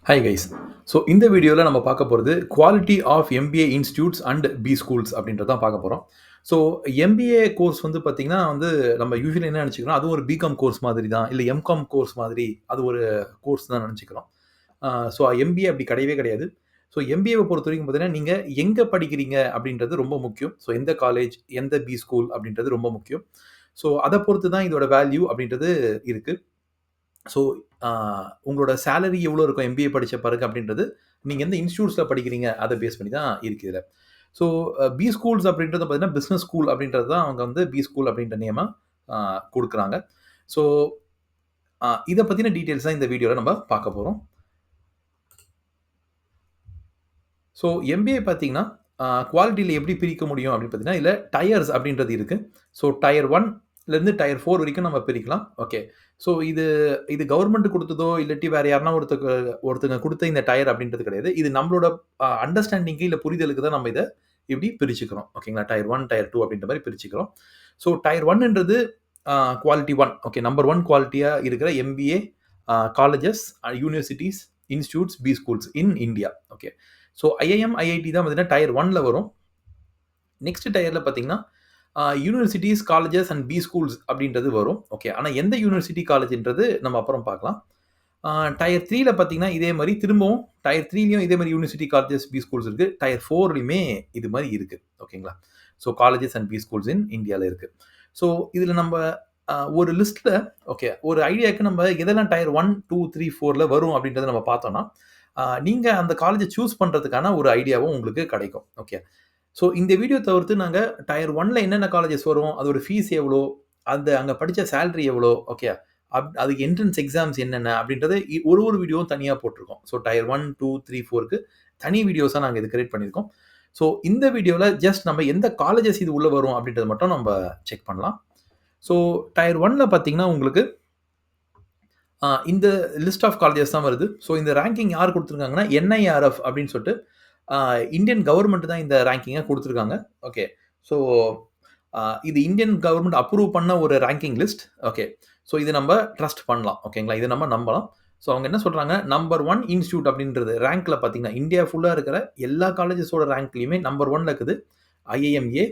Hi guys. So இந்த வீடியோல நம்ம பார்க்க போறது quality of MBA institutes and B schools அப்படின்றத தான் பார்க்க போறோம். ஸோ எம்பிஏ கோர்ஸ் வந்து பார்த்தீங்கன்னா வந்து நம்ம யூசுவலி என்ன நினைச்சுக்கிறோம், அது ஒரு பிகாம் கோர்ஸ் மாதிரி தான். இல்ல எம்காம் கோர்ஸ் மாதிரி அது ஒரு கோர்ஸ் தான் நினைச்சுக்கிறோம். ஸோ எம்பிஏ அப்படி கிடையவே கிடையாது. ஸோ எம்பிஏவ பொறுத்தவரைக்கும் பார்த்தீங்கன்னா, நீங்க எங்க படிக்கிறீங்க அப்படின்றது ரொம்ப முக்கியம். ஸோ எந்த காலேஜ், எந்த பி ஸ்கூல் அப்படின்றது ரொம்ப முக்கியம். ஸோ அத பொறுத்து தான் இதோட வேல்யூ அப்படின்றது இருக்கு. ஸோ அ உங்களோட சேலரி எவ்வளோ இருக்கும் எம்பிஏ படிச்ச பிறகு அப்படின்றது, நீங்க எந்த இன்ஸ்டிடியூட்ஸ்ல படிக்கிறீங்க அத பேஸ் பண்ணி தான் இருக்கு இதுல. ஸோ பி ஸ்கூல்ஸ் அப்படின்றது பார்த்தீங்கன்னா, பிசினஸ் ஸ்கூல் அப்படின்றது தான் அவங்க வந்து பி ஸ்கூல் அப்படின்ற நேமா அ குடுக்குறாங்க. ஸோ இத பத்தின டீட்டெயில்ஸ் தான் இந்த வீடியோல நம்ம பார்க்க போறோம். ஸோ எம்பிஏ பார்த்தீங்கன்னா, குவாலிட்டில எப்படி பிரிக்க முடியும் அப்படின்னு பார்த்தீங்கன்னா, இதுல டயர்ஸ் அப்படின்றது இருக்கு. ஸோ டயர் 1லேருந்து டயர் 4 வரைக்கும் நம்ம பிரிக்கலாம். ஓகே. ஸோ இது இது கவர்ன்மெண்ட் குடுத்ததோ, இல்லாட்டி வேற யாருனா ஒருத்தங்க குடுத்த இந்த டயர் அப்படின்றது கிடையாது. இது நம்மளோட அண்டர்ஸ்டாண்டிங்க்கு இல்ல புரிதலுக்கு தான் நம்ம இத இப்படி பிரிச்சுக்கிறோம். ஓகேங்களா? டயர் 1, டயர் 2 அப்படின்ற மாரி பிரிச்சுக்கிறோம். ஸோ டயர் 1ன்றது குவாலிட்டி 1. ஓகே. நம்பர் 1 குவாலிட்டியா இருக்கிற MBA colleges, universities, institutes, B schools in India. Okay. So IIM, IIT தான் பார்த்தீங்கன்னா டயர் 1ல வரும். நெக்ஸ்ட் டயர்ல பார்த்தீங்கன்னா, universities, colleges and B schools அப்படின்றது வரும். ஓகே. ஆனா எந்த யூனிவர்சிட்டி, காலேஜ்ன்றது நம்ம அப்புறம் பார்க்கலாம். டயர் 3ல பார்த்தீங்கன்னா, இதே மாரி திரும்பவும் டயர் 3லயும் இதே மாரி யூனிவர்சிட்டி, காலேஜஸ், பி ஸ்கூல்ஸ் இருக்கு. டயர் 4லயுமே இது மாரி இருக்கு. ஓகேங்களா? So colleges and B schools in இந்தியால இருக்கு. ஸோ இதுல நம்ப ஒரு லிஸ்ட்ல ஓகே ஒரு ஐடியாக்கு நம்ம எதெல்லாம் டயர் 1, 2, 3, 4ல வரும் அப்படின்றத நம்ம பார்த்தோம்னா, நீங்க அந்த காலேஜ சூஸ் பண்றதுக்கான ஒரு ஐடியாவும் உங்களுக்கு கிடைக்கும். ஓகே. ஸோ இந்த வீடியோ தவிர்த்து நாங்க டயர் 1ல என்னென்ன காலேஜஸ் வரும், அதோட ஃபீஸ் எவ்வளோ, அங்க படிச்ச சேலரி எவ்வளோ, ஓகே. அதுக்கு என்ட்ரன்ஸ் எக்ஸாம்ஸ் என்னென்ன அப்படின்றத ஒரு வீடியோவும் தனியா போட்டிருக்கோம். ஸோ டயர் 1, 2, 3, 4க்கு தனி வீடியோஸா நாங்க இது கிரியேட் பண்ணியிருக்கோம். ஸோ இந்த வீடியோல ஜஸ்ட் நம்ம எந்த காலேஜஸ் இது உள்ள வரும் அப்படின்றத மட்டும் நம்ம செக் பண்ணலாம். ஸோ டயர் 1ல பார்த்தீங்கன்னா உங்களுக்கு இந்த லிஸ்ட் ஆஃப் காலேஜஸ் தான் வருது. ஸோ இந்த ரேங்கிங் யார் குடுத்துருக்காங்கன்னா, என்ஐஆர்எஃப் அப்படின்னு சொல்லிட்டு இந்தியன் கவர்ன்மெண்ட் தான் இந்த ரேங்கிங்க குடுத்துருக்காங்க. ஓகே. ஸோ இது இந்தியன் கவர்ன்மெண்ட் அப்ரூவ் பண்ண ஒரு ரேங்கிங் லிஸ்ட். ஓகே. ஸோ இத நம்ம ட்ரஸ்ட் பண்ணலாம். ஓகேங்களா? இத நம்ம நம்பலாம். ஸோ அவங்க என்ன சொல்றாங்க, நம்பர் 1 இன்ஸ்டிடியூட் அப்படின்றது ரேங்க்ல பார்த்தீங்கன்னா, இந்தியா ஃபுல்லா இருக்கிற எல்லா காலேஜஸோட ரேங்க்லயுமே நம்பர் 1ல இருக்குது. IIMA,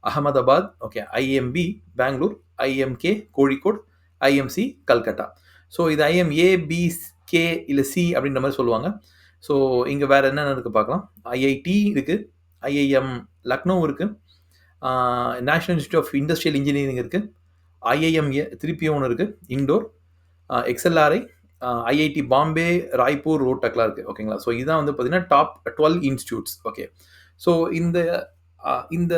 Ahmedabad, okay. IMB, Bangalore, IMK, Kozhikode, IMC, Calcutta. So இது ஐஎம்ஏ, பி, கே இல்ல சி அப்படின்ற மாரி சொல்லுவாங்க. ஸோ இங்க வேற என்னென்ன இருக்கு பார்க்கலாம். ஐஐடி இருக்கு. ஐஐஎம் லக்னோ இருக்கு. National institute of industrial engineering இருக்கு. ஐஐஎம்ஏ திருப்பியும் ஒண்ணு இருக்கு. இண்டோர், எக்ஸ்எல்ஆர்ஐ, ஐஐடி பாம்பே, ராய்ப்பூர், ரோட்டக்லாம் இருக்கு. ஓகேங்களா? ஸோ இதான் வந்து பார்த்தீங்கன்னா, டாப் 12 இன்ஸ்டிடியூட்ஸ். ஓகே. ஸோ இந்த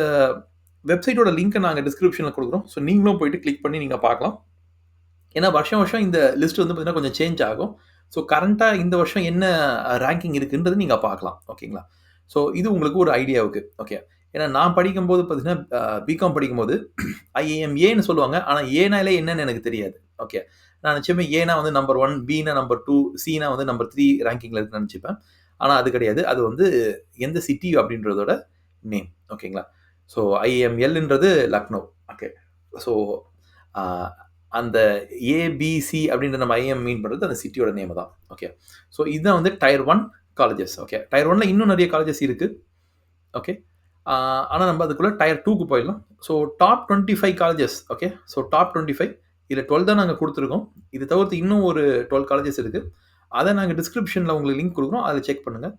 வெப்சைட்டோட லிங்க்க நாங்க டிஸ்கிரிப்ஷன்ல குடுக்குறோம். ஸோ நீங்களும் போயிட்டு கிளிக் பண்ணி நீங்க பார்க்கலாம். ஏன்னா வருஷம் இந்த லிஸ்ட் வந்து பார்த்தீங்கன்னா கொஞ்சம் சேஞ்ச் ஆகும். ஸோ கரண்ட்டா இந்த வருஷம் என்ன ரேங்கிங் இருக்குன்றது நீங்க பார்க்கலாம். ஓகேங்களா? ஸோ இது உங்களுக்கு ஒரு ஐடியாவுக்கு. ஓகே. ஏன்னா நான் படிக்கும்போது பார்த்தீங்கன்னா, பிகாம் படிக்கும்போது ஐஏஎம்ஏன்னு சொல்லுவாங்க. ஆனா ஏனாலே என்னன்னு எனக்கு தெரியாது. ஓகே. நான் நிச்சயமா ஏனா வந்து நம்பர் 1, பினா நம்பர் 2, சினா வந்து நம்பர் 3 ரேங்கிங்ல இருக்குன்னு நெனச்சுப்பேன். ஆனா அது கிடையாது. அது வந்து எந்த சிட்டி அப்படின்றதோட நேம். ஓகேங்களா? ஸோ ஐஎம்எல்ன்றது லக்னோ. ஓகே. ஸோ அ அந்த ஏபிசி அப்படின்ற நம்ம ஐஎம் மீன் பண்றது அந்த சிட்டியோட நேம் தான். ஓகே. ஸோ இதுதான் வந்து டயர் 1 காலேஜஸ். ஓகே. டயர் 1ல இன்னும் நெறைய காலேஜஸ் இருக்கு. ஓகே. ஆனா நம்ம அதுக்குள்ள டயர் 2க்கு போயிடலாம். So top 25 colleges. Okay. So top 25 இதுல 12 தான் நாங்க குடுத்துருக்கோம். இது தவிர்த்து இன்னும் ஒரு 12 காலேஜஸ் இருக்கு. அத நாங்க டிஸ்கிரிப்ஷன்ல உங்களுக்கு லிங்க் குடுக்குறோம். அத செக் பண்ணுங்க.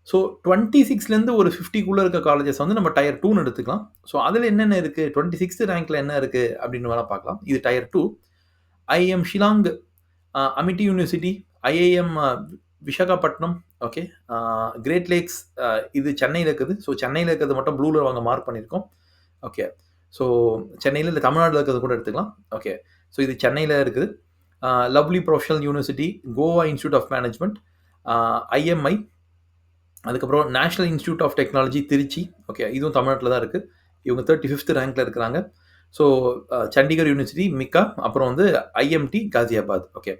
ஸோ 26லேருந்து ஒரு 50க்குள்ள இருக்க காலேஜஸ் வந்து நம்ம டயர் 2ன்னு எடுத்துக்கலாம். ஸோ அதுல என்னென்ன இருக்கு? 26த் ரேங்க்ல என்ன இருக்கு? அப்படின்னு வேணா பார்க்கலாம். இது tier 2. IIM Shillong, Amity university, IIM Visakhapatnam, okay. Great Lakes, இது சென்னையில இருக்குது. ஸோ சென்னையில இருக்கிறது மட்டும் ப்ளூல நாங்க மார்க் பண்ணியிருக்கோம். ஓகே. ஸோ சென்னையில இல்ல தமிழ்நாடுல இருக்கிறது கூட எடுத்துக்கலாம். ஓகே. ஸோ இது சென்னையில இருக்குது. Lovely professional university, Goa institute of management, IMI, அதுக்கப்புறம் national institute of technology Trichy. Okay. இதுவும் தமிழ்நாட்டுல தான் இருக்கு. இவங்க 35த் ரேங்க்ல இருக்கிறாங்க. ஸோ சண்டிகர் யூனிவர்சிட்டி, மிக்கா, அப்புறம் வந்து ஐஎம்டி, காசியாபாத். ஓகே.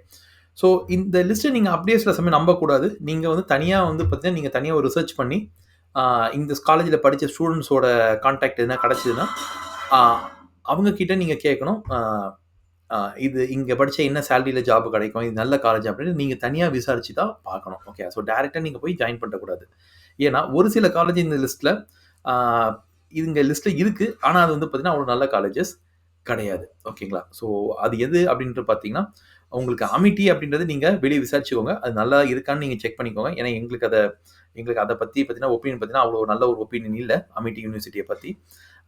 ஸோ இந்த லிஸ்ட்ட நீங்க அப்படியே சில சமயம் நம்பக்கூடாது. நீங்க வந்து தனியா வந்து பார்த்தீங்கன்னா, நீங்க தனியா ஒரு ரிசர்ச் பண்ணி, இந்த காலேஜ்ல படிச்ச ஸ்டூடண்ட்ஸோட கான்டாக்ட் எதுனா கிடைச்சதுன்னா, அ அவங்க கிட்ட நீங்க கேட்கணும். அ இது இங்க படிச்சா என்ன சேலரில ஜாப் கிடைக்கும்? இது நல்ல காலேஜ் அப்படின்னு நீங்க தனியா விசாரிச்சு தான் பார்க்கணும். ஓகே. ஸோ டைரக்ட்டா நீங்க போய் ஜாயின் பண்ணக்கூடாது. ஏன்னா, ஒரு சில காலேஜ் இந்த லிஸ்ட்ல ஆ இங்க லிஸ்ட்ல இருக்கு. ஆனா, அது வந்து பார்த்தீங்கன்னா, அவ்வளோ நல்ல காலேஜஸ் கிடையாது. ஓகேங்களா? ஸோ அது எது அப்படின்ட்டு பார்த்தீங்கன்னா, உங்களுக்கு அமிட்டி அப்படின்றது நீங்க வெளிய விசாரிச்சுக்கோங்க. அது நல்லா இருக்கான்னு நீங்க செக் பண்ணிக்கோங்க. ஏன்னா, எங்களுக்கு அத பத்தி பார்த்தீங்கன்னா, ஒப்பீனியன் பார்த்தீங்கன்னா, அவ்வளோ நல்ல ஒரு ஒப்பீனியன் இல்ல. அமிட்டி யூனிவர்சிட்டிய பத்தி.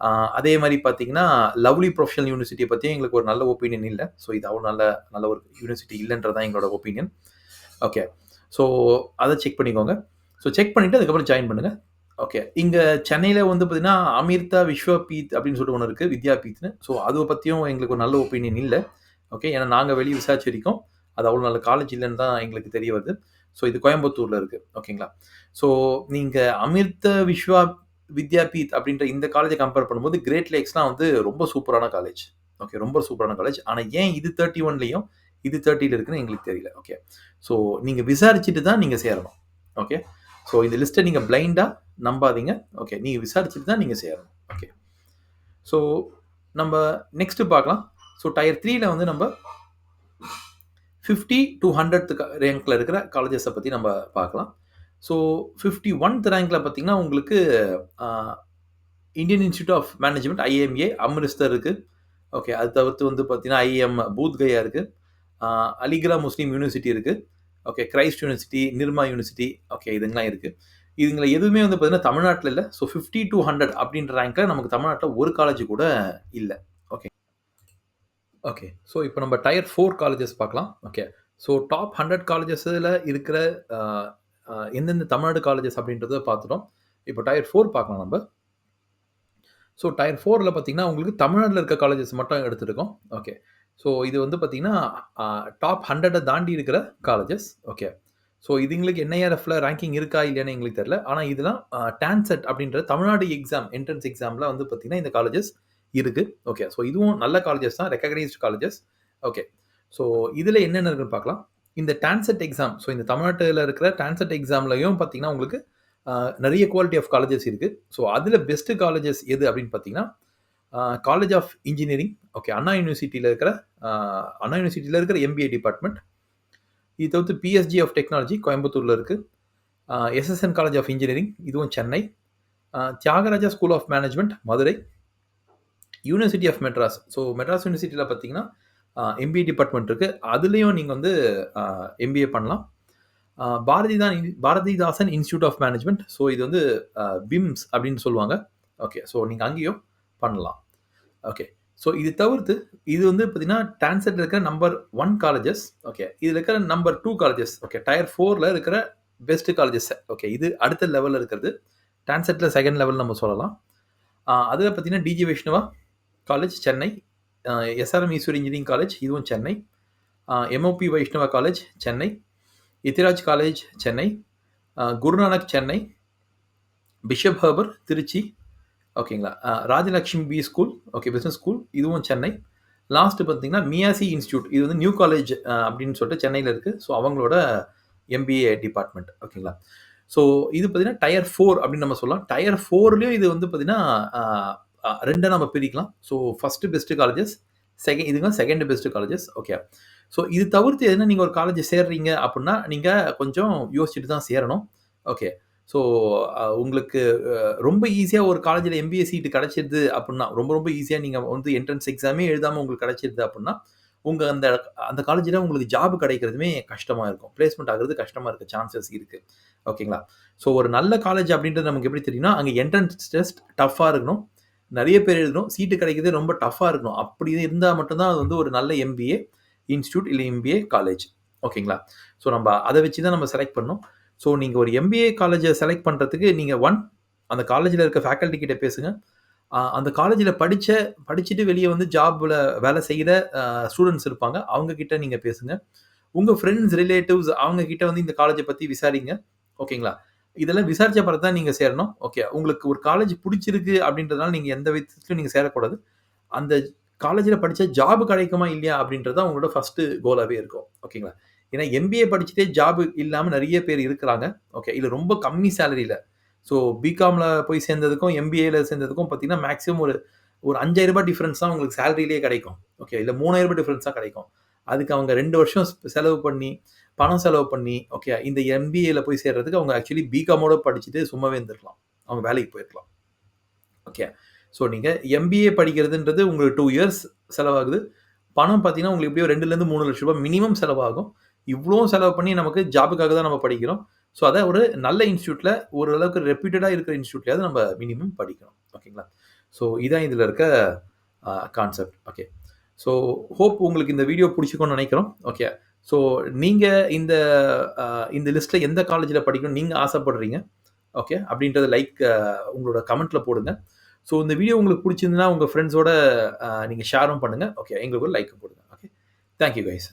ஆ அதே மாரி பார்த்தீங்கன்னா, லவ்லி ப்ரொஃபஷனல் யூனிவர்சிட்டிய பத்தியும் எங்களுக்கு ஒரு நல்ல ஒப்பீனியன் இல்ல. ஸோ இது அவ்வளோ நல்ல நல்ல ஒரு யூனிவர்சிட்டி இல்லன்றது தான் எங்களோட ஒப்பீனியன். ஓகே. ஸோ அத செக் பண்ணிக்கோங்க. ஸோ செக் பண்ணிட்டு அதுக்கப்புறம் ஜாயின் பண்ணுங்க. ஓகே. இங்க சென்னையில வந்து பார்த்தீங்கன்னா, அமிர்தா விஸ்வபீத் அப்படின்னு சொல்லிட்டு ஒண்ணு இருக்கு. வித்யாபீத்ன்னு. ஸோ அத பத்தியும் எங்களுக்கு ஒரு நல்ல ஒப்பீனியன் இல்ல. ஓகே. ஏன்னா நாங்க வெளிய விசாரிச்ச வரைக்கும், அது அவ்வளோ நல்ல காலேஜ் இல்லன்னு தான் எங்களுக்கு தெரிய வருது. ஸோ இது கோயம்புத்தூர்ல இருக்கு. ஓகேங்களா? ஸோ நீங்க அமிர்த விஸ்வா வித்யாபீத் அப்படின்ற இந்த காலேஜ கம்பேர் பண்ணும்போது, கிரேட் லேக்ஸ்லாம் வந்து ரொம்ப சூப்பரான காலேஜ். ஓகே. ரொம்ப சூப்பரான காலேஜ். ஆனா ஏன் இது 31லயும், இது 30ல இருக்குன்னு எங்களுக்கு தெரியல. ஓகே. ஸோ நீங்க விசாரிச்சுட்டு தான் நீங்க சேரணும். ஓகே. ஸோ இந்த லிஸ்ட்ட நீங்க பிளைண்டா நம்பாதீங்க. ஓகே. நீங்க விசாரிச்சுட்டு தான் நீங்க சேரணும். ஓகே. ஸோ நம்ப நெக்ஸ்ட் பார்க்கலாம். ஸோ டயர் 3ல வந்து நம்ப 50 டூ 100த் ரேங்க்ல இருக்கிற காலேஜஸ பத்தி நம்ம பார்க்கலாம். ஸோ 51த் ரேங்க்ல பார்த்தீங்கன்னா, உங்களுக்கு அ Indian institute of management IMA Amritsar இருக்கு. ஓகே. அது தவிர்த்து வந்து பார்த்தீங்கன்னா, ஐஎம் பூத் கயா இருக்கு. அ அலிகரா முஸ்லீம் யூனிவர்சிட்டி இருக்கு. Okay. Christ university, Nirma university okay இதுங்கலாம் இருக்கு. இதுங்கள எதுவுமே வந்து பார்த்தீங்கன்னா, தமிழ்நாட்ல இல்ல. ஸோ 50 டூ 100 அப்படின்ற ரேங்க்ல நமக்கு தமிழ்நாட்ல ஒரு காலேஜ் கூட இல்ல. ஓகே. ஓகே. ஸோ இப்போ நம்ம டயர் 4 காலேஜஸ் பார்க்கலாம். ஓகே. ஸோ டாப் 100 காலேஜஸ்ல இருக்கிற அ அ எந்தெந்த தமிழ்நாடு காலேஜஸ் அப்படின்றத பார்த்துட்டோம். இப்போ டயர் 4 பார்க்கலாம் நம்ப. ஸோ டயர் 4ல பார்த்தீங்கன்னா, உங்களுக்கு தமிழ்நாடுல இருக்க காலேஜஸ் மட்டும் எடுத்திருக்கோம். ஓகே. ஸோ இது வந்து பார்த்தீங்கன்னா, அ டாப் 100 தாண்டி இருக்கிற காலேஜஸ். ஓகே. ஸோ இதுங்களுக்கு என்ஐஆர்எஃப்ல ரேங்கிங் இருக்கா இல்லையான்னு எங்களுக்கு தெரியல. ஆனா இதெல்லாம் டான்செட் அப்படின்ற தமிழ்நாடு எக்ஸாம், என்ட்ரன்ஸ் எக்ஸாம்ல வந்து பார்த்தீங்கன்னா, இந்த காலேஜஸ் இருக்கு. ஓகே. ஸோ இதுவும் நல்ல காலேஜஸ் தான். Recognised colleges. ஓகே. ஸோ இதுல என்னென்ன இருக்குன்னு பார்க்கலாம். இந்த டான்செட் எக்ஸாம் ஸோ இந்த தமிழ்நாட்டுல இருக்கிற டான்செட் எக்ஸாம்லயும் பார்த்தீங்கன்னா, உங்களுக்கு அ நெறைய குவாலிட்டி ஆஃப் காலேஜஸ் இருக்கு. ஸோ அதுல பெஸ்ட் காலேஜஸ் எது அப்படின்னு பார்த்தீங்கன்னா, காலேஜ் ஆஃப் இன்ஜினியரிங் ஓகே. அ அண்ணா யூனிவர்சிட்டியில இருக்கிற எம்பிஏ டிபார்ட்மெண்ட். இது தவிர்த்து பிஎஸ்ஜி ஆஃப் டெக்னாலஜி கோயம்புத்தூர்ல இருக்கு. எஸ்எஸ்என் காலேஜ் ஆஃப் இன்ஜினியரிங் இதுவும் Chennai. Thiagaraja school of management Madurai. University of Madras. So Madras யூனிவர்சிட்டியில பார்த்தீங்கன்னா, எம்பிஏ டிபார்ட்மெண்ட் இருக்கு. அதுலயும் நீங்க வந்து எம்பிஏ பண்ணலாம். Bharathidasan institute of management. So இது வந்து பிம்ஸ் அப்படின்னு சொல்லுவாங்க. ஓகே. ஸோ நீங்க அங்கேயும் பண்ணலாம். ஓகே. ஸோ இது தவிர்த்து இது வந்து பார்த்தீங்கன்னா, டான்செட்ல இருக்கிற நம்பர் 1 காலேஜஸ். ஓகே. இதுல இருக்கிற நம்பர் 2 காலேஜஸ். ஓகே. டயர் 4ல இருக்கிற பெஸ்ட் காலேஜஸ். ஓகே. இது அடுத்த லெவல்ல இருக்கிறது. டான்செட்ல 2ண்ட் லெவல் நம்ம சொல்லலாம். அதுல பார்த்தீங்கன்னா, டிஜி வைஷ்ணவா காலேஜ் சென்னை. அ எஸ்ஆர்எம் ஈஸ்வரி இன்ஜினியரிங் காலேஜ் இதுவும் Chennai. MOP Vaishnav college Chennai. Ethiraj college Chennai. Guru Nanak Chennai. Bishop Heber Trichy. ஓகேங்களா. Rajalakshmi school okay business school இதுவும் சென்னை. லாஸ்ட் பார்த்தீங்கன்னா, மியாசி இன்ஸ்டிடியூட் இது வந்து நியூ காலேஜ் அப்படின்னு சொல்லிட்டு சென்னையில இருக்கு. ஸோ அவங்களோட எம்பிஏ டிபார்ட்மெண்ட் ஓகேங்களா. ஸோ இது பார்த்தீங்கன்னா, டயர் 4 அப்படின்னு நம்ம சொல்லலாம். டயர் 4லயும் இது வந்து பார்த்தீங்கன்னா, அ அ 2 நம்ம பிரிக்கலாம். ஸோ ஃபர்ஸ்ட் பெஸ்ட் காலேஜஸ், இதுங்க second best colleges okay. So இது தவிர்த்து எதுனா நீங்க ஒரு காலேஜ் சேர்றீங்க அப்படின்னா, நீங்க கொஞ்சம் யோசிச்சுட்டு தான் சேரணும். ஓகே. ஸோ உங்களுக்கு ரொம்ப ஈஸியா ஒரு காலேஜ்ல எம்பிஏ சீட் கிடைச்சிருது அப்படின்னா, ரொம்ப ரொம்ப ஈஸியா நீங்க வந்து என்ட்ரன்ஸ் எக்ஸாமே எழுதாம உங்களுக்கு கிடைச்சிருது அப்படின்னா, உங்க அந்த அந்த காலேஜ்ல உங்களுக்கு ஜாப் கிடைக்கிறதுமே கஷ்டமா இருக்கும். பிளேஸ்மென்ட் ஆகுறது கஷ்டமா இருக்க சான்சஸ் இருக்கு. ஓகேங்களா. ஸோ ஒரு நல்ல காலேஜ் அப்படின்றது நமக்கு எப்படி தெரியும்னா, அங்க என்ட்ரன்ஸ் டெஸ்ட் டஃப்பா இருக்கணும். நெறைய பேர் எழுதணும். சீட்டு கிடைக்கிறதே ரொம்ப டஃப்பா இருக்கணும். அப்படி இருந்தா மட்டும் தான் அது வந்து ஒரு நல்ல எம்பிஏ இன்ஸ்டிடியூட் இல்ல எம்பிஏ காலேஜ். ஓகேங்களா. ஸோ நம்ம அத வச்சு தான் நம்ம செலக்ட் பண்ணணும். ஸோ நீங்க ஒரு எம்பிஏ காலேஜ செலக்ட் பண்றதுக்கு நீங்க அந்த காலேஜ்ல இருக்க ஃபேக்கல்டி கிட்ட பேசுங்க. அந்த காலேஜ்ல படிச்சுட்டு வெளிய வந்து ஜாப்ல வேலை செய்ற ஸ்டூடண்ட்ஸ் இருப்பாங்க. அவங்க கிட்ட நீங்க பேசுங்க. உங்க ஃபிரெண்ட்ஸ், ரிலேட்டிவ்ஸ் அவங்க கிட்ட வந்து இந்த காலேஜ பத்தி விசாரிங்க. ஓகேங்களா. இதெல்லாம் விசாரிச்ச பிறகு தான் நீங்க சேரணும். ஓகே. உங்களுக்கு ஒரு காலேஜ் புடிச்சிருக்கு அப்படின்றதுனால நீங்க எந்த விதத்திலும் நீங்க சேரக்கூடாது. அந்த காலேஜ்ல படிச்சா ஜாப் கிடைக்குமா இல்லையா அப்படின்றது தான் உங்களோட ஃபர்ஸ்ட் கோலாவே இருக்கும். ஓகேங்களா. ஏன்னா எம்பிஏ படிச்சுட்டே ஜாப் இல்லாம நெறைய பேர் இருக்கிறாங்க. ஓகே. இல்ல ரொம்ப கம்மி சேலரில. ஸோ பிகாம்ல போய் சேர்ந்ததுக்கும், எம்பிஏல சேர்ந்ததுக்கும் பார்த்தீங்கன்னா, மேக்ஸிமம் ஒரு ஒரு ரூ. 5,000 டிஃபரன்ஸ் தான் உங்களுக்கு சேலரியிலேயே கிடைக்கும். ஓகே. இல்ல ரூ. 3,000 டிஃபரன்ஸ் தான் கிடைக்கும். அதுக்கு அவங்க 2 வருஷம் செலவு பண்ணி, பணம் செலவு பண்ணி, ஓகே இந்த எம்பிஏல போய் சேர்றதுக்கு அவங்க ஆக்சுவலி பிகாமோட படிச்சுட்டு சும்மாவே இருந்திருக்கலாம். அவங்க வேலைக்கு போயிருக்கலாம். ஓகே. ஸோ நீங்க எம்பிஏ படிக்கிறதுன்றது உங்களுக்கு 2 இயர்ஸ் செலவாகுது. பணம் பார்த்தீங்கன்னா, உங்களுக்கு எப்படியோ ரூ. 2லருந்து ரூ. 3,00,000 மினிமம் செலவாகும். இவ்வளவும் செலவு பண்ணி நமக்கு ஜாபுக்காக தான் நம்ம படிக்கிறோம். ஸோ அத ஒரு நல்ல இன்ஸ்டிடியூட்ல ஓரளவுக்கு ரெப்யூட்டடா இருக்கிற இன்ஸ்டிடியூட்லயாவது நம்ம மினிமம் படிக்கணும். ஓகேங்களா? ஸோ இதான் இதுல இருக்க கான்செப்ட். ஓகே. ஸோ ஹோப் உங்களுக்கு இந்த வீடியோ புடிச்சிருக்கும்னு நெனைக்கிறோம். ஓகே. ஸோ நீங்க இந்த இந்த லிஸ்ட்ல எந்த காலேஜ்ல படிக்கணும்னு நீங்க ஆசைப்படுறீங்க? ஓகே. அப்படின்றத உங்களோட கமெண்ட்ல போடுங்க. ஸோ இந்த வீடியோ உங்களுக்கு புடிச்சிருந்ததுன்னா, உங்க ஃபிரெண்ட்ஸோட நீங்க ஷேரும் பண்ணுங்க. ஓகே. எங்களுக்கு ஒரு லைக் போடுங்க. ஓகே. Thank you guys.